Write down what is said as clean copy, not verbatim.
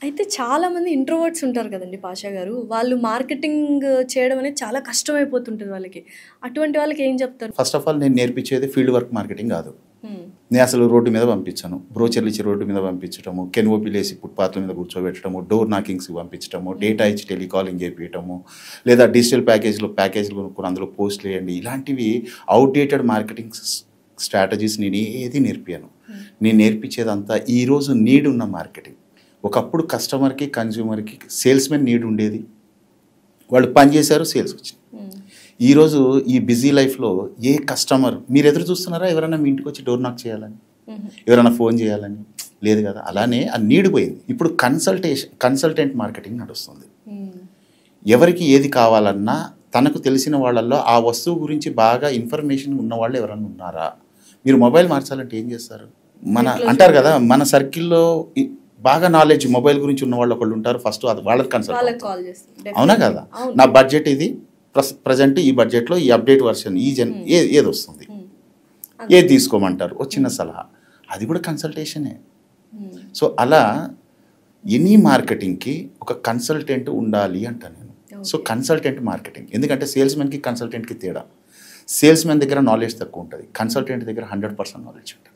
అయితే చాలామంది ఇంట్రోవర్ట్స్ ఉంటారు కదండీ పాషా గారు. వాళ్ళు మార్కెటింగ్ చేయడం అనేది చాలా కష్టమైపోతుంటది వాళ్ళకి. అటువంటి వాళ్ళకి ఏం చెప్తారు? ఫస్ట్ ఆఫ్ ఆల్ నేను నేర్పించేది ఫీల్డ్ వర్క్ మార్కెటింగ్ కాదు. హ్మ్. నేను అసలు రోడ్డు మీద పంపించాను. బ్రోచర్లు ఇచ్చి రోడ్డు మీద పంపించడము, కెన్ఓపీలేసి ఫుట్పాత్ల మీద కూర్చోబెట్టడము, డోర్ నాకింగ్స్కి పంపించడము, డేటా ఇచ్చి టెలికాలింగ్ చేయించడము, లేదా డిజిటల్ ప్యాకేజీలు కొనుక్కొని అందులో పోస్టులు వేయండి, ఇలాంటివి అవుట్డేటెడ్ మార్కెటింగ్ స్ట్రాటజీస్ నేను ఏది నేర్పాను. నేను నేర్పించేదంతా ఈరోజు నీడ్ ఉన్న మార్కెటింగ్. ఒకప్పుడు కస్టమర్కి కన్జ్యూమర్కి సేల్స్మెన్ నీడ్ ఉండేది, వాళ్ళు పని చేశారు, సేల్స్ వచ్చింది. ఈరోజు ఈ బిజీ లైఫ్లో ఏ కస్టమర్ మీరు ఎదురు చూస్తున్నారా ఎవరైనా మీ ఇంటికి వచ్చి డోర్ నాక్ చేయాలని, ఎవరైనా ఫోన్ చేయాలని? లేదు కదా. అలానే ఆ నీడ్ పోయింది. ఇప్పుడు కన్సల్టెంట్ మార్కెటింగ్ నడుస్తుంది. ఎవరికి ఏది కావాలన్నా తనకు తెలిసిన వాళ్ళల్లో ఆ వస్తువు గురించి బాగా ఇన్ఫర్మేషన్ ఉన్న వాళ్ళు ఎవరైనా ఉన్నారా? మీరు మొబైల్ మార్చాలంటే ఏం చేస్తారు? అంటారు కదా, మన సర్కిల్లో బాగా నాలెడ్జ్ మొబైల్ గురించి ఉన్న వాళ్ళు ఒకళ్ళు ఉంటారు. ఫస్ట్ అది వాళ్ళకి కన్సల్ట్, అవునా కదా? నా బడ్జెట్ ఇది, ప్రజెంట్ ఈ బడ్జెట్లో ఈ అప్డేట్ వర్షన్ ఏది వస్తుంది, ఏది తీసుకోమంటారు, వచ్చిన సలహా, అది కూడా కన్సల్టేషనే. సో అలా ఎనీ మార్కెటింగ్కి ఒక కన్సల్టెంట్ ఉండాలి అంటాను నేను. సో కన్సల్టెంట్ మార్కెటింగ్, ఎందుకంటే సేల్స్మెన్కి కన్సల్టెంట్కి తేడా. సేల్స్మెన్ దగ్గర నాలెడ్జ్ తక్కువ ఉంటుంది, కన్సల్టెంట్ దగ్గర 100% నాలెడ్జ్ ఉంటుంది.